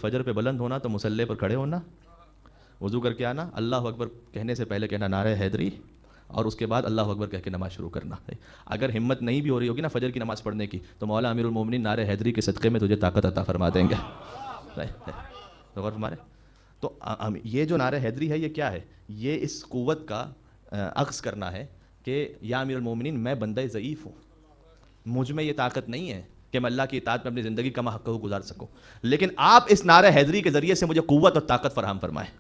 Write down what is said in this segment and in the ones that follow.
فجر پہ بلند ہونا تو مصلی پر کھڑے ہونا، وضو کر کے آنا، اللہ اکبر کہنے سے پہلے کہنا نعرہ حیدری، اور اس کے بعد اللہ اکبر کہہ کے نماز شروع کرنا ہے۔ اگر ہمت نہیں بھی ہو رہی ہوگی نا فجر کی نماز پڑھنے کی تو مولا امیر المومنین نعرہ حیدری کے صدقے میں تجھے طاقت عطا فرما دیں گے۔ تو غور فرمائے، تو یہ جو نعرہ حیدری ہے یہ کیا ہے؟ یہ اس قوت کا عکس کرنا ہے کہ یا امیر المومنین میں بندہ ضعیف ہوں، مجھ میں یہ طاقت نہیں ہے کہ میں اللہ کی اطاعت میں اپنی زندگی کا حق گزار سکوں، لیکن آپ اس نعرہ حیدری کے ذریعے سے مجھے قوت اور طاقت فراہم فرمائیں۔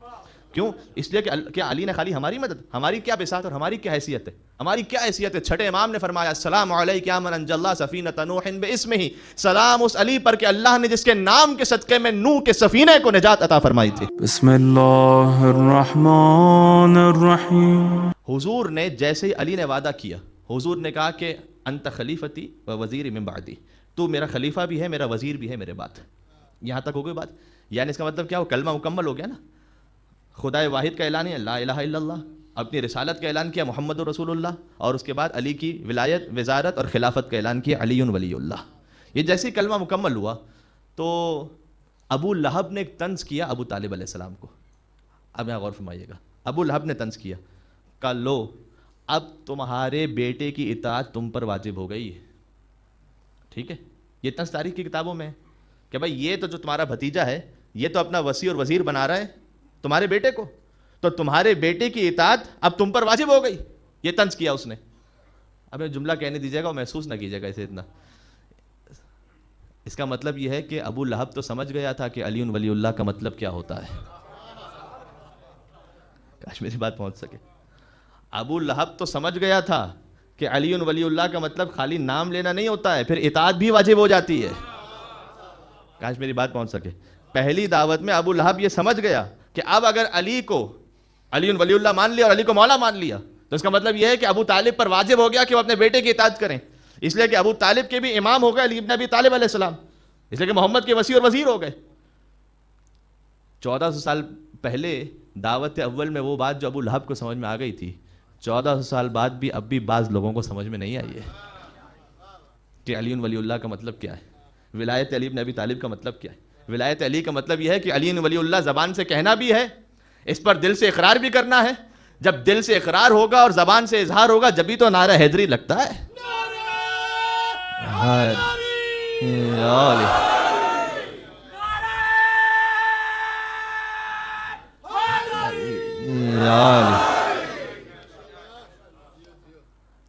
کیوں؟ اس لیے کہ کیا علی نے خالی ہماری مدد، ہماری کیا بساط اور ہماری کیا حیثیت ہے؟ ہماری کیا حیثیت ہے؟ چھٹے امام نے فرمایا السلام علیک یا من انجى اللہ سفینۃ نوح باسمہ، سلام اس علی پر کہ اللہ نے جس کے نام کے صدقے میں نوح کے سفینے کو نجات عطا فرمائی تھی۔ بسم اللہ الرحمن الرحیم۔ حضور نے جیسے ہی علی نے وعدہ کیا، حضور نے کہا کہ انت خلیفتی و وزیر من بعدی، تو میرا خلیفہ بھی ہے، میرا وزیر بھی ہے میرے بعد۔ یہاں تک ہو گئی بات؟ یعنی اس کا مطلب کیا ہو؟ کلمہ مکمل ہو گیا نا، خدا واحد کا اعلان ہے لا الہ الا اللہ، اپنی رسالت کا اعلان کیا محمد رسول اللہ، اور اس کے بعد علی کی ولایت، وزارت اور خلافت کا اعلان کیا علی ولی اللہ۔ یہ جیسے ہی کلمہ مکمل ہوا تو ابو لہب نے ایک طنز کیا ابو طالب علیہ السلام کو۔ اب یہاں غور فرمائیے گا، ابو لہب نے طنز کیا، کہا لو اب تمہارے بیٹے کی اطاعت تم پر واجب ہو گئی ہے۔ ٹھیک ہے، یہ طنز تاریخ کی کتابوں میں ہے کہ بھائی یہ تو جو تمہارا بھتیجا ہے یہ تو اپنا وصی اور وزیر بنا رہا ہے تمہارے بیٹے کو، تو تمہارے بیٹے کی اطاعت اب تم پر واجب ہو گئی۔ یہ طنز کیا اس نے۔ اب جملہ کہنے دیجیے گا اور محسوس نہ کیجیے گا اسے اتنا۔ اس کا مطلب یہ ہے کہ ابو لہب تو سمجھ گیا تھا کہ علی ولی اللہ کا مطلب کیا ہوتا ہے۔ کاش میری بات پہنچ سکے۔ ابو لہب تو سمجھ گیا تھا کہ علی ولی اللہ کا مطلب خالی نام لینا نہیں ہوتا ہے، پھر اطاعت بھی واجب ہو جاتی ہے۔ کاش میری بات پہنچ سکے۔ پہلی دعوت میں ابو لہب یہ سمجھ گیا کہ اب اگر علی ولی اللہ مان لیا اور علی کو مولا مان لیا تو اس کا مطلب یہ ہے کہ ابو طالب پر واجب ہو گیا کہ وہ اپنے بیٹے کی اطاعت کریں، اس لیے کہ ابو طالب کے بھی امام ہو گئے علی ابن ابی طالب علیہ السلام، اس لیے کہ محمد کے وصی اور وزیر ہو گئے۔ 1400 سال پہلے دعوت اول میں وہ بات جو ابو لہب کو سمجھ میں آ گئی تھی، 1400 سال بعد بھی اب بھی بعض لوگوں کو سمجھ میں نہیں آئی ہے کہ علی ولی اللہ کا مطلب کیا ہے، ولایت علی ابن ابی طالب کا مطلب کیا ہے۔ ولایت علی کا مطلب یہ ہے کہ علی ولی اللہ زبان سے کہنا بھی ہے، اس پر دل سے اقرار بھی کرنا ہے۔ جب دل سے اقرار ہوگا اور زبان سے اظہار ہوگا جبھی تو نعرہ حیدری لگتا ہے۔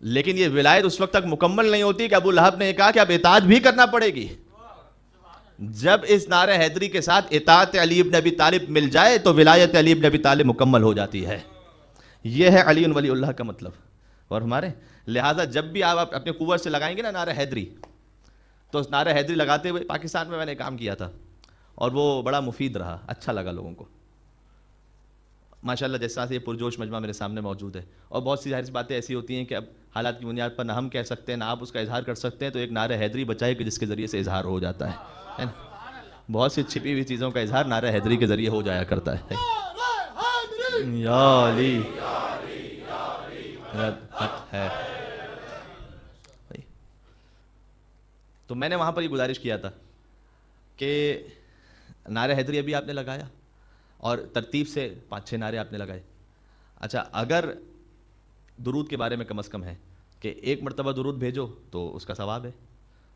لیکن یہ ولایت اس وقت تک مکمل نہیں ہوتی کہ ابو لہب نے کہا کہ اب اطاعت بھی کرنا پڑے گی۔ جب اس نعرہ حیدری کے ساتھ اطاعت علی ابن ابی طالب مل جائے تو ولایت علی ابن ابی طالب مکمل ہو جاتی ہے۔ یہ ہے علی ولی اللہ کا مطلب۔ اور ہمارے لہٰذا جب بھی آپ اپنے قوت سے لگائیں گے نا نعرہ حیدری، تو اس نعرہ حیدری لگاتے ہوئے پاکستان میں نے کام کیا تھا اور وہ بڑا مفید رہا، اچھا لگا لوگوں کو ماشاءاللہ۔ جس طرح سے یہ پرجوش مجمع میرے سامنے موجود ہے، اور بہت سی ظاہر سی باتیں ایسی ہوتی ہیں کہ اب حالات کی بنیاد پر نہ ہم کہہ سکتے ہیں نہ آپ اس کا اظہار کر سکتے ہیں، تو ایک نعرہ حیدری بچائے کہ جس کے ذریعے سے اظہار ہو جاتا ہے نا؟ بہت سی چھپی ہوئی چیزوں کا اظہار نعرہ حیدری کے ذریعے ہو جایا کرتا ہے۔ یا علی ہے۔ تو میں نے وہاں پر یہ گزارش کیا تھا کہ نعرہ حیدری ابھی آپ نے لگایا اور ترتیب سے 5-6 نعرے آپ نے لگائے۔ اچھا، اگر درود کے بارے میں کم از کم ہے کہ 1 مرتبہ درود بھیجو تو اس کا ثواب ہے،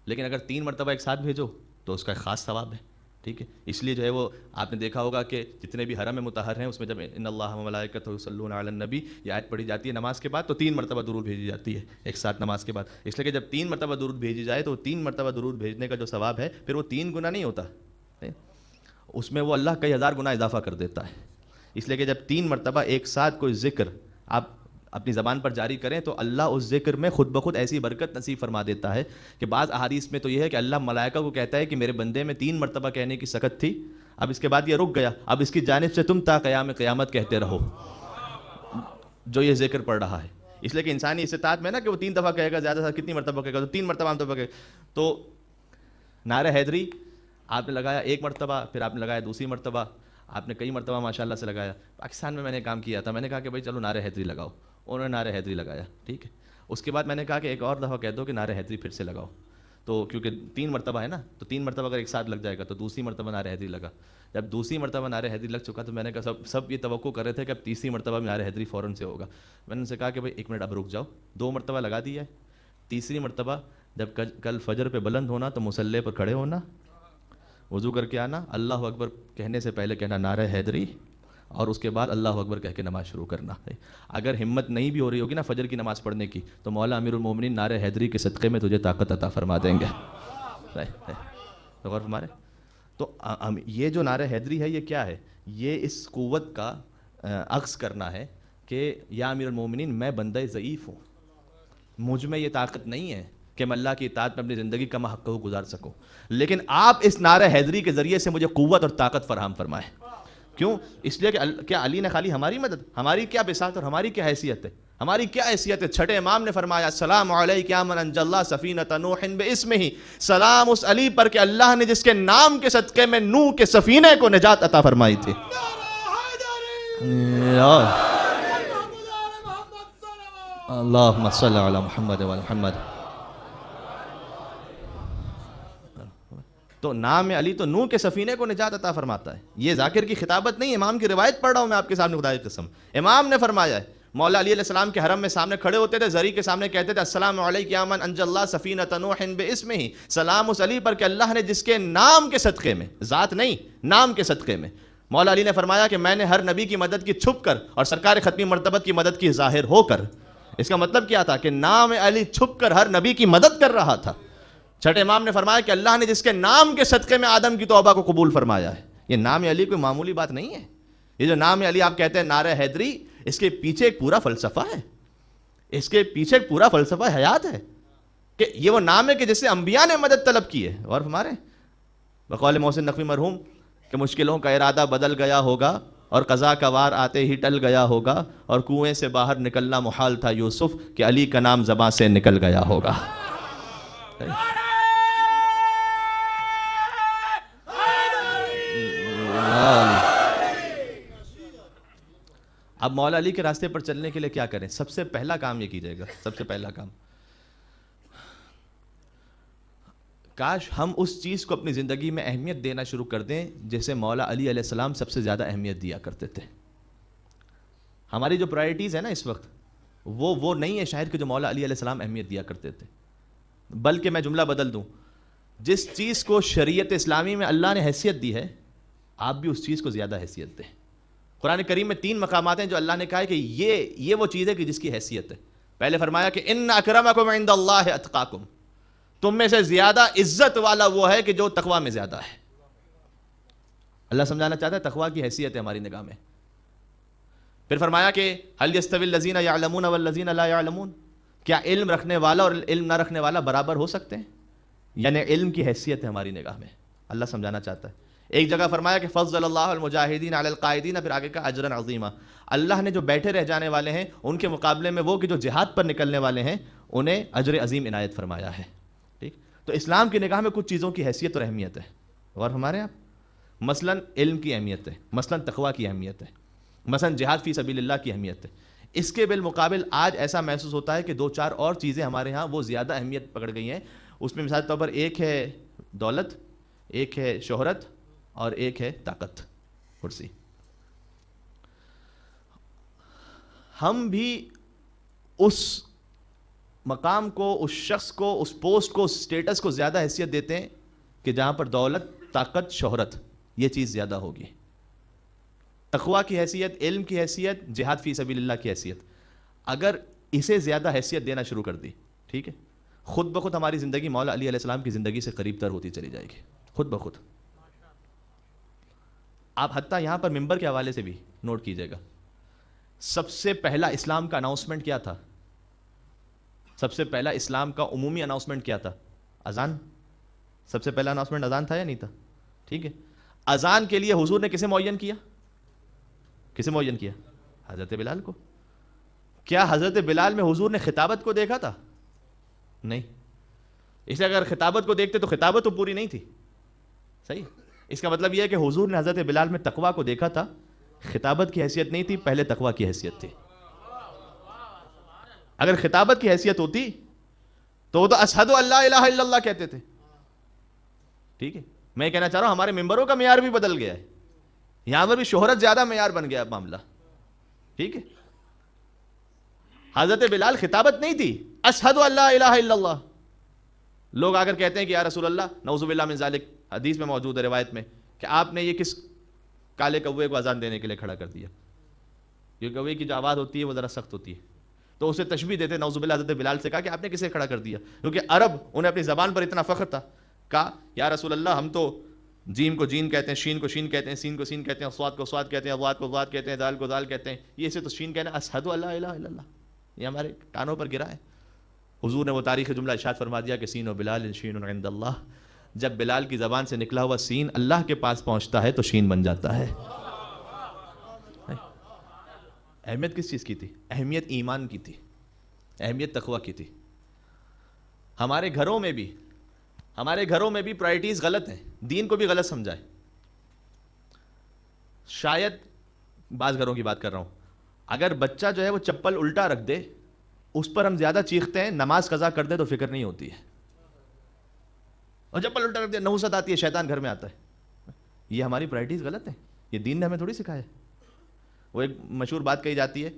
لیکن اگر 3 مرتبہ ایک ساتھ بھیجو تو اس کا ایک خاص ثواب ہے۔ ٹھیک ہے، اس لیے جو ہے وہ آپ نے دیکھا ہوگا کہ جتنے بھی حرم مطہر ہیں اس میں جب ان اللہ و ملائکتہ یصلون علی النبی یہ آیت پڑھی جاتی ہے نماز کے بعد تو 3 مرتبہ درود بھیجی جاتی ہے ایک ساتھ نماز کے بعد، اس لیے کہ جب 3 مرتبہ درود بھیجی جائے تو 3 مرتبہ درود بھیجنے کا جو ثواب ہے پھر وہ 3 گنا نہیں ہوتا، اس میں وہ اللہ کئی ہزار گنا اضافہ کر دیتا ہے۔ اس لیے کہ جب 3 مرتبہ ایک ساتھ کوئی ذکر آپ اپنی زبان پر جاری کریں تو اللہ اس ذکر میں خود بخود ایسی برکت نصیب فرما دیتا ہے کہ بعض احادیث میں تو یہ ہے کہ اللہ ملائکہ کو کہتا ہے کہ میرے بندے میں 3 مرتبہ کہنے کی سکت تھی، اب اس کے بعد یہ رک گیا، اب اس کی جانب سے تم تا قیام قیامت کہتے رہو جو یہ ذکر پڑھ رہا ہے۔ اس لیے کہ انسانی استطاعت میں نا کہ وہ 3 دفعہ کہے گا، زیادہ سے کتنی مرتبہ کہے گا تو 3 مرتبہ عام طور پر کہے گا۔ تو نعرہ حیدری آپ نے لگایا 1 مرتبہ، پھر آپ نے لگایا دوسری مرتبہ، آپ نے کئی مرتبہ ماشاءاللہ سے لگایا۔ پاکستان میں نے کام کیا تھا، میں نے کہا کہ بھائی چلو نعرہ حیدری لگاؤ، انہوں نے نعرہ حیدری لگایا۔ ٹھیک ہے، اس کے بعد میں نے کہا کہ ایک اور دفعہ کہہ دو کہ نعرہ حیدری پھر سے لگاؤ، تو کیونکہ 3 مرتبہ ہے نا، تو 3 مرتبہ اگر ایک ساتھ لگ جائے گا تو دوسری مرتبہ نعرہ حیدری لگا. جب دوسری مرتبہ نعرہ حیدری لگ چکا تو میں نے کہا سب یہ توقع کر رہے تھے کہ اب تیسری مرتبہ میں نعرہ حیدری فوراً سے ہوگا. میں نے ان سے کہا کہ بھائی 1 منٹ اب رک جاؤ، 2 مرتبہ لگا دیا ہے، تیسری مرتبہ جب کل فجر پہ بلند ہونا تو مصلی پر کھڑے ہونا، وضو کر کے آنا، اللہ اکبر کہنے سے پہلے کہنا نعرہ حیدری، اور اس کے بعد اللہ اکبر کہہ کے نماز شروع کرنا ہے. اگر ہمت نہیں بھی ہو رہی ہوگی نا فجر کی نماز پڑھنے کی تو مولا امیر المومنین نعرہ حیدری کے صدقے میں تجھے طاقت عطا فرما دیں گے. تو غور فرمائے. تو یہ جو نعرہ حیدری ہے یہ کیا ہے؟ یہ اس قوت کا عکس کرنا ہے کہ یا امیر المومنین میں بندہ ضعیف ہوں، مجھ میں یہ طاقت نہیں ہے کہ میں اللہ کی اطاعت میں اپنی زندگی کا حق گزار سکوں، لیکن آپ اس نعرہ حیدری کے ذریعے سے مجھے قوت اور طاقت فراہم فرمائیں. کیوں؟ اس لیے کہ کیا علی نے خالی ہماری مدد، ہماری کیا بساط اور ہماری کیا حیثیت ہے؟ ہماری کیا حیثیت ہے؟ چھٹے امام نے فرمایا السلام علیک یا من انجى اللہ سفینۃ نوح باسمہ، سلام اس علی پر کہ اللہ نے جس کے نام کے صدقے میں نوح کے سفینے کو نجات عطا فرمائی تھی. اللہم صلی علی محمد و محمد. تو نام علی تو نوح کے سفینے کو نجات عطا فرماتا ہے. یہ ذاکر کی خطابت نہیں، امام کی روایت پڑھ رہا ہوں میں آپ کے سامنے، خدا کی قسم. امام نے فرمایا ہے مولا علی علیہ السلام کے حرم میں سامنے کھڑے ہوتے تھے، زری کے سامنے کہتے تھے السلام علیک یا من انجى اللہ سفینۃ نوح باسمہ، سلام اس علی پر کہ اللہ نے جس کے نام کے صدقے میں، ذات نہیں نام کے صدقے میں. مولا علی نے فرمایا کہ میں نے ہر نبی کی مدد کی چھپ کر اور سرکار ختمی مرتبت کی مدد کی ظاہر ہو کر. اس کا مطلب کیا تھا کہ نام علی چھپ کر ہر نبی کی مدد کر رہا تھا. چھٹے امام نے فرمایا کہ اللہ نے جس کے نام کے صدقے میں آدم کی توبہ کو قبول فرمایا ہے. یہ نام علی کوئی معمولی بات نہیں ہے. یہ جو نام علی آپ کہتے ہیں نعرہ حیدری، اس کے پیچھے ایک پورا فلسفہ ہے، اس کے پیچھے ایک پورا فلسفہ حیات ہے کہ یہ وہ نام ہے کہ جس سے انبیاء نے مدد طلب کی ہے. اور ہمارے بقول محسن نقوی مرحوم کہ مشکلوں کا ارادہ بدل گیا ہوگا اور قضا کا وار آتے ہی ٹل گیا ہوگا، اور کنویں سے باہر نکلنا محال تھا یوسف کہ علی کا نام زباں سے نکل گیا ہوگا. اب مولا علی کے راستے پر چلنے کے لیے کیا کریں؟ سب سے پہلا کام یہ کیجیے گا، سب سے پہلا کام، کاش ہم اس چیز کو اپنی زندگی میں اہمیت دینا شروع کر دیں جیسے مولا علی علیہ السلام سب سے زیادہ اہمیت دیا کرتے تھے. ہماری جو پرائرٹیز ہیں نا اس وقت وہ نہیں ہے شاید کہ جو مولا علی علیہ السلام اہمیت دیا کرتے تھے، بلکہ میں جملہ بدل دوں، جس چیز کو شریعت اسلامی میں اللہ نے حیثیت دی ہے آپ بھی اس چیز کو زیادہ حیثیت دیں. قرآن کریم میں 3 مقامات ہیں جو اللہ نے کہا ہے کہ یہ وہ چیز ہے کہ جس کی حیثیت ہے. پہلے فرمایا کہ ان اکرمکم عند اللہ اتقاکم، تم میں سے زیادہ عزت والا وہ ہے کہ جو تقوی میں زیادہ ہے. اللہ سمجھانا چاہتا ہے تقوی کی حیثیت ہے ہماری نگاہ میں. پھر فرمایا کہ هل يستوي الذين يعلمون والذين لا يعلمون، کیا علم رکھنے والا اور علم نہ رکھنے والا برابر ہو سکتے ہیں؟ یعنی علم کی حیثیت ہے ہماری نگاہ میں، اللہ سمجھانا چاہتا ہے. ایک جگہ فرمایا کہ فضل اللہ المجاہدین علی القائدین، پھر آگے کا اجرا عظیما، اللہ نے جو بیٹھے رہ جانے والے ہیں ان کے مقابلے میں وہ کہ جو جہاد پر نکلنے والے ہیں انہیں اجر عظیم عنایت فرمایا ہے. ٹھیک، تو اسلام کی نگاہ میں کچھ چیزوں کی حیثیت اور اہمیت ہے، اور ہمارے آپ مثلا علم کی اہمیت ہے، مثلا تقوی کی اہمیت ہے، مثلا جہاد فی سبیل اللہ کی اہمیت ہے. اس کے بالمقابل آج ایسا محسوس ہوتا ہے کہ 2-4 اور چیزیں ہمارے ہاں وہ زیادہ اہمیت پکڑ گئی ہیں. اس میں مثال کے طور پر ایک ہے دولت، ایک ہے شہرت، اور ایک ہے طاقت، کرسی. ہم بھی اس مقام کو، اس شخص کو، اس پوسٹ کو، اس اسٹیٹس کو زیادہ حیثیت دیتے ہیں کہ جہاں پر دولت، طاقت، شہرت یہ چیز زیادہ ہوگی. تقوی کی حیثیت، علم کی حیثیت، جہاد فی سبیل اللہ کی حیثیت، اگر اسے زیادہ حیثیت دینا شروع کر دی، ٹھیک ہے، خود بخود ہماری زندگی مولا علی علیہ السلام کی زندگی سے قریب تر ہوتی چلی جائے گی، خود بخود. آپ حتیٰ یہاں پر ممبر کے حوالے سے بھی نوٹ کیجئے گا، سب سے پہلا اسلام کا اناؤنسمنٹ کیا تھا؟ سب سے پہلا اسلام کا عمومی اناؤنسمنٹ کیا تھا؟ اذان. سب سے پہلا اناؤنسمنٹ اذان تھا یا نہیں تھا؟ ٹھیک ہے، اذان کے لیے حضور نے کسے معین کیا؟ کسے معین کیا؟ حضرت بلال کو. کیا حضرت بلال میں حضور نے خطابت کو دیکھا تھا؟ نہیں. اس لیے اگر خطابت کو دیکھتے تو خطابت تو پوری نہیں تھی. صحیح. اس کا مطلب یہ ہے کہ حضور نے حضرت بلال میں تقوی کو دیکھا تھا، خطابت کی حیثیت نہیں تھی، پہلے تقوی کی حیثیت تھی. اگر خطابت کی حیثیت ہوتی تو وہ تو اشہد ان لا الہ الا اللہ کہتے تھے. ٹھیک ہے, میں کہنا چاہ رہا ہوں ہمارے ممبروں کا معیار بھی بدل گیا ہے, یہاں پر بھی شہرت زیادہ معیار بن گیا معاملہ. ٹھیک ہے, حضرت بلال خطابت نہیں تھی, اشہد ان لا الہ الا اللہ. لوگ آ کر کہتے ہیں کہ یا رسول اللہ, نعوذ باللہ من ذالک, حدیث میں موجود ہے روایت میں, کہ آپ نے یہ کس کالے کوے کو اذان دینے کے لیے کھڑا کر دیا. یہ کوے کی جو آواز ہوتی ہے وہ ذرا سخت ہوتی ہے, تو اسے تشبیہ دیتے نعوذ باللہ حضرت بلال سے, کہا کہ آپ نے کسے کھڑا کر دیا, کیونکہ عرب انہیں اپنی زبان پر اتنا فخر تھا. کہا یا رسول اللہ, ہم تو جیم کو جین کہتے ہیں, شین کو شین کہتے ہیں, سین کو سین کہتے ہیں, صاد کو صاد کہتے ہیں, ضاد کو ضاد کہتے ہیں, دال کو دال کہتے ہیں, یہ اسے تو شین کہنا, اشہد ان لا الہ الا اللہ, یہ ہمارے کانوں پر گرا ہے. حضور نے وہ تاریخ جملہ ارشاد فرما دیا کہ سین و بلال شین عند اللہ, جب بلال کی زبان سے نکلا ہوا سین اللہ کے پاس پہنچتا ہے تو شین بن جاتا ہے. اہمیت کس چیز کی تھی؟ اہمیت ایمان کی تھی, اہمیت تقویٰ کی تھی. ہمارے گھروں میں بھی پرائرٹیز غلط ہیں, دین کو بھی غلط سمجھائے. شاید بعض گھروں کی بات کر رہا ہوں, اگر بچہ جو ہے وہ چپل الٹا رکھ دے, اس پر ہم زیادہ چیختے ہیں, نماز قضا کر دے تو فکر نہیں ہوتی ہے. اور چپل الٹا رکھ دے, نحوست آتی ہے, شیطان گھر میں آتا ہے. یہ ہماری پرائرٹیز غلط ہیں, یہ دین نے ہمیں تھوڑی سکھایا. وہ ایک مشہور بات کہی جاتی ہے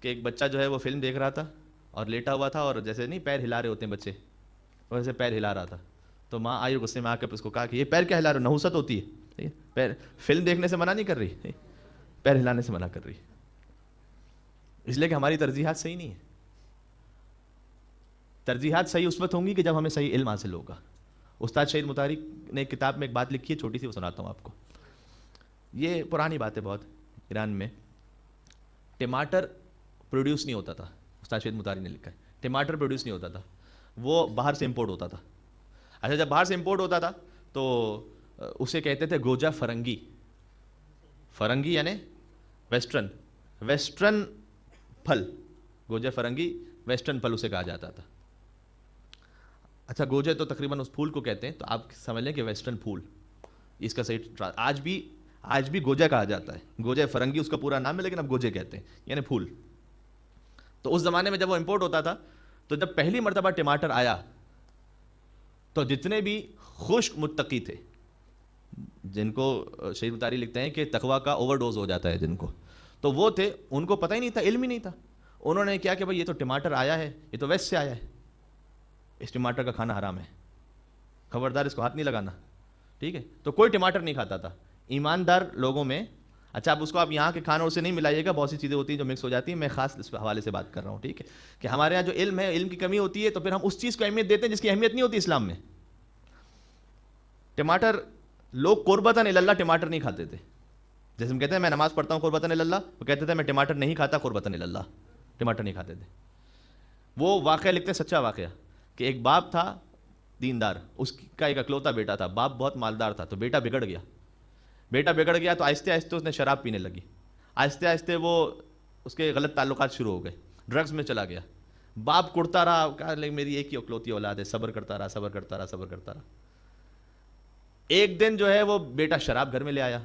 کہ ایک بچہ جو ہے وہ فلم دیکھ رہا تھا اور لیٹا ہوا تھا, اور جیسے نہیں پیر ہلا رہے ہوتے ہیں بچے, ویسے پیر ہلا رہا تھا. تو ماں آئی غصے میں آ کر اس کو کہا کہ یہ پیر کیا ہلا رہے ہو, نحوست ہوتی ہے, پیر فلم دیکھنے سے منع نہیں کر رہی, پیر ہلانے سے منع کر رہی. اس لیے کہ ہماری ترجیحات صحیح نہیں ہیں. ترجیحات صحیح اس وقت ہوں گی کہ جب ہمیں صحیح علم حاصل ہوگا. استاد شہید مطارق نے ایک کتاب میں ایک بات لکھی ہے, چھوٹی سی, وہ سناتا ہوں آپ کو. یہ پرانی بات ہے بہت. ایران میں ٹماٹر پروڈیوس نہیں ہوتا تھا, استاد شہید مطارق نے لکھا ہے, ٹماٹر پروڈیوس نہیں ہوتا تھا, وہ باہر سے امپورٹ ہوتا تھا. اچھا, جب باہر سے امپورٹ ہوتا تھا تو اسے کہتے تھے گوجا فرنگی. فرنگی یعنی ویسٹرن پھل, گوجا فرنگی ویسٹرن پھل اسے کہا جاتا تھا. اچھا, گوجے تو تقریباً اس پھول کو کہتے ہیں, تو آپ سمجھ لیں کہ ویسٹرن پھول, اس کا صحیح آج بھی گوجا کہا جاتا ہے. گوجا فرنگی اس کا پورا نام ہے, لیکن اب گوجے کہتے ہیں, یعنی پھول. تو اس زمانے میں جب وہ امپورٹ ہوتا تھا, تو جب پہلی مرتبہ ٹماٹر آیا تو جتنے بھی خشک متقی تھے, جن کو شہید مطارق لکھتے ہیں کہ تقویٰ کا اوور ڈوز ہو جاتا ہے جن کو, تو وہ تھے, ان کو پتہ ہی نہیں تھا, علم ہی نہیں تھا. انہوں نے کیا کہ بھائی یہ تو ٹماٹر آیا ہے, یہ تو ویسٹ سے آیا ہے, اس ٹماٹر کا کھانا حرام ہے, خبردار اس کو ہاتھ نہیں لگانا. ٹھیک ہے, تو کوئی ٹماٹر نہیں کھاتا تھا ایماندار لوگوں میں. اچھا, اب اس کو آپ یہاں کے کھانوں سے نہیں ملائیے گا, بہت سی چیزیں ہوتی ہیں جو مکس ہو جاتی ہیں, میں خاص اس حوالے سے بات کر رہا ہوں. ٹھیک ہے, کہ ہمارے یہاں جو علم ہے, علم کی کمی ہوتی ہے, تو پھر ہم اس چیز کو اہمیت دیتے ہیں جس کی اہمیت نہیں ہوتی اسلام میں. ٹماٹر لوگ قربتاً اللہ ٹماٹر نہیں کھاتے تھے. جیسے ہم کہتے ہیں میں نماز پڑھتا ہوں قربتاً اللہ, وہ کہتے تھے میں ٹماٹر نہیں کھاتا قربتاً اللہ, ٹماٹر نہیں کھاتے تھے. وہ واقعہ لکھتے ہیں, سچا واقعہ, کہ ایک باپ تھا دیندار, اس کا ایک اکلوتا بیٹا تھا, باپ بہت مالدار تھا, تو بیٹا بگڑ گیا تو آہستہ آہستہ اس نے شراب پینے لگی. آہستہ آہستہ وہ اس کے غلط تعلقات شروع ہو گئے, ڈرگز میں چلا گیا. باپ کڑتا رہا, کہا میری ایک ہی اکلوتی اولاد ہے, صبر کرتا رہا. ایک دن جو ہے وہ بیٹا شراب گھر میں لے آیا,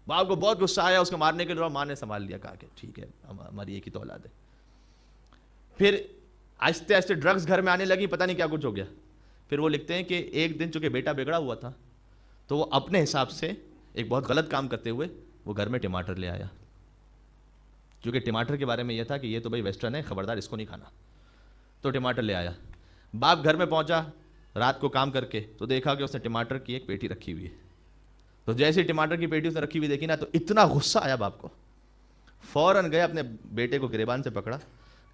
باپ کو بہت غصہ آیا, اس کو مارنے کے لیے ماں نے سنبھال لیا, کہا کہ ٹھیک ہے ہماری ایک ہی تو اولاد ہے. پھر آہستہ آہستہ ڈرگز گھر میں آنے لگی, پتہ نہیں کیا کچھ ہو گیا. پھر وہ لکھتے ہیں کہ ایک دن چونکہ بیٹا بگڑا ہوا تھا, تو وہ اپنے حساب سے ایک بہت غلط کام کرتے ہوئے وہ گھر میں ٹماٹر لے آیا. کیونکہ ٹماٹر کے بارے میں یہ تھا کہ یہ تو بھائی ویسٹرن ہے, خبردار اس کو نہیں کھانا, تو ٹماٹر لے آیا. باپ گھر میں پہنچا رات کو کام کر کے, تو دیکھا کہ اس نے ٹماٹر کی ایک پیٹی رکھی ہوئی ہے. تو جیسے ٹماٹر کی پیٹی اس نے رکھی ہوئی دیکھی نا, تو اتنا غصہ آیا باپ کو, فوراً گیا اپنے بیٹے کو گریبان سے پکڑا,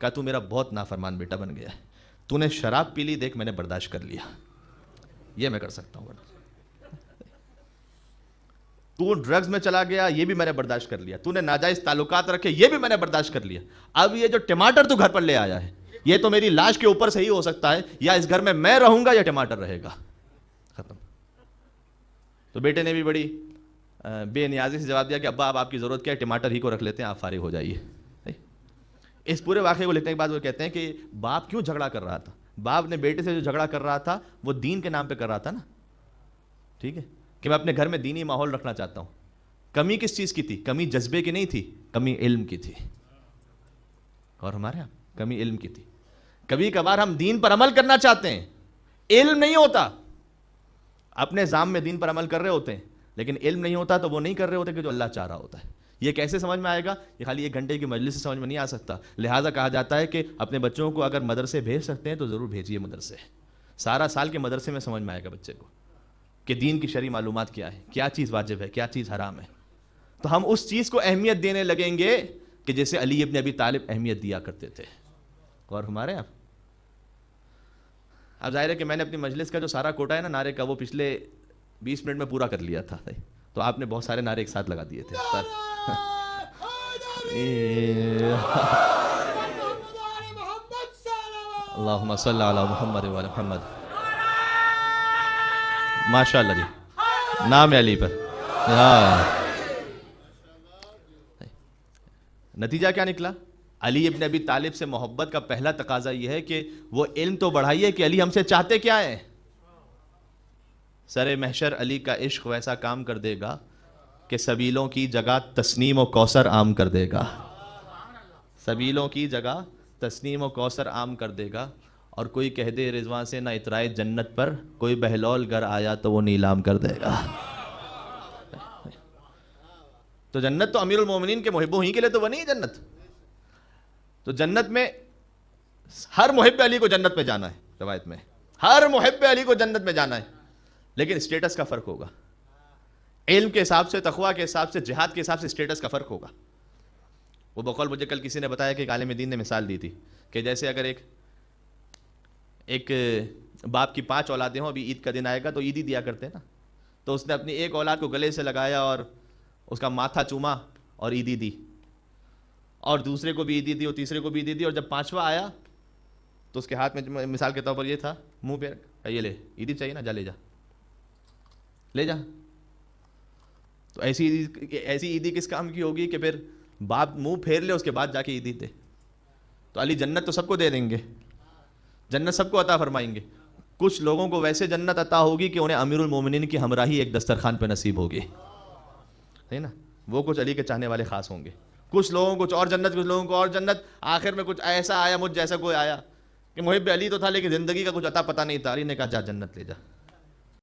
کہا تو میرا بہت نافرمان بیٹا بن گیا ہے, تو نے شراب پی لی, دیکھ میں نے برداشت کر لیا, یہ میں کر سکتا ہوں. تو ڈرگز میں چلا گیا, یہ بھی میں نے برداشت کر لیا. تو نے ناجائز تعلقات رکھے, یہ بھی میں نے برداشت کر لیا. اب یہ جو ٹماٹر تو گھر پر لے آیا ہے, یہ تو میری لاش کے اوپر سے ہی ہو سکتا ہے, یا اس گھر میں رہوں گا یا ٹماٹر رہے گا. ختم. تو بیٹے نے بھی بڑی بے نیازی سے جواب دیا کہ ابا اب آپ کی ضرورت کیا ہے, ٹماٹر ہی کو رکھ لیتے ہیں, آپ فارغ ہو جائیے. اس پورے واقعے کو لکھنے کے بعد وہ کہتے ہیں کہ باپ کیوں جھگڑا کر رہا تھا. باپ نے بیٹے سے جو جھگڑا کر رہا تھا وہ دین کے نام پہ کر رہا تھا نا. ٹھیک ہے, کہ میں اپنے گھر میں دینی ماحول رکھنا چاہتا ہوں. کمی کس چیز کی تھی؟ کمی جذبے کی نہیں تھی, کمی علم کی تھی. اور ہمارے یہاں کمی علم کی تھی. کبھی کبھار ہم دین پر عمل کرنا چاہتے ہیں، علم نہیں ہوتا، اپنے ذام میں دین پر عمل کر رہے ہوتے ہیں، لیکن علم نہیں ہوتا تو وہ نہیں کر رہے ہوتے کہ جو اللہ چاہ رہا ہوتا ہے۔ یہ کیسے سمجھ میں آئے گا؟ یہ خالی 1 گھنٹے کی مجلس سے سمجھ میں نہیں آ سکتا، لہٰذا کہا جاتا ہے کہ اپنے بچوں کو اگر مدرسے بھیج سکتے ہیں تو ضرور بھیجیے مدرسے۔ سارا سال کے مدرسے میں سمجھ میں آئے گا بچے کو کہ دین کی شرعی معلومات کیا ہے، کیا چیز واجب ہے، کیا چیز حرام ہے۔ تو ہم اس چیز کو اہمیت دینے لگیں گے کہ جیسے علی ابن ابی طالب اہمیت دیا کرتے تھے۔ اور ہمارے آپ اب ظاہر ہے کہ میں نے اپنی مجلس کا جو سارا کوٹا ہے نا نعرے کا، وہ پچھلے 20 منٹ میں پورا کر لیا تھا، تو آپ نے بہت سارے نعرے ایک ساتھ لگا دیے تھے سر۔ اللہم صلی علی محمد و علی محمد۔ ماشاء اللہ جی، نام علی پر۔ نتیجہ کیا نکلا؟ علی ابن ابی طالب سے محبت کا پہلا تقاضا یہ ہے کہ وہ علم تو بڑھائیے کہ علی ہم سے چاہتے کیا ہیں۔ سر محشر علی کا عشق ویسا کام کر دے گا کہ سبیلوں کی جگہ تسنیم و کوثر عام کر دے گا، سبیلوں کی جگہ تسنیم و کوثر عام کر دے گا۔ اور کوئی کہہ دے رضوان سے نہ اترائے جنت پر، کوئی بہلول گر آیا تو وہ نیلام کر دے گا۔ تو جنت تو امیر المومنین کے محبوں ہی کے لیے تو بنی ہے جنت۔ تو جنت میں ہر محب علی کو جنت میں جانا ہے، روایت میں ہر محب علی کو جنت میں جانا ہے، لیکن اسٹیٹس کا فرق ہوگا، علم کے حساب سے، تقویٰ کے حساب سے، جہاد کے حساب سے اسٹیٹس کا فرق ہوگا۔ وہ بقول مجھے کل کسی نے بتایا کہ ایک عالم دین نے مثال دی تھی کہ جیسے اگر ایک باپ کی 5 اولادیں ہوں، ابھی عید کا دن آئے گا تو عیدی دیا کرتے ہیں نا، تو اس نے اپنی ایک اولاد کو گلے سے لگایا اور اس کا ماتھا چوما اور عیدی دی، اور دوسرے کو بھی عیدی دی اور تیسرے کو بھی عیدی دی، اور جب 5واں آیا تو اس کے ہاتھ میں مثال کے طور پر یہ تھا، منہ پہ یہ لے عیدی چاہیے نا، جا لے جا لے جا۔ تو ایسی عیدی کس کام کی ہوگی کہ پھر باپ منہ پھیر لے اس کے بعد جا کے عیدی دے۔ تو علی جنت تو سب کو دے دیں گے، جنت سب کو عطا فرمائیں گے، کچھ لوگوں کو ویسے جنت عطا ہوگی کہ انہیں امیر المومنین کی ہمراہی ایک دسترخوان پہ نصیب ہوگی، ہے نا، وہ کچھ علی کے چاہنے والے خاص ہوں گے۔ کچھ لوگوں کو کچھ اور جنت، کچھ لوگوں کو اور جنت، آخر میں کچھ ایسا آیا مجھ جیسا کوئی آیا کہ محب علی تو تھا لیکن زندگی کا کچھ عطا پتہ نہیں تھا، علی نے کہا جا جنت لے جا۔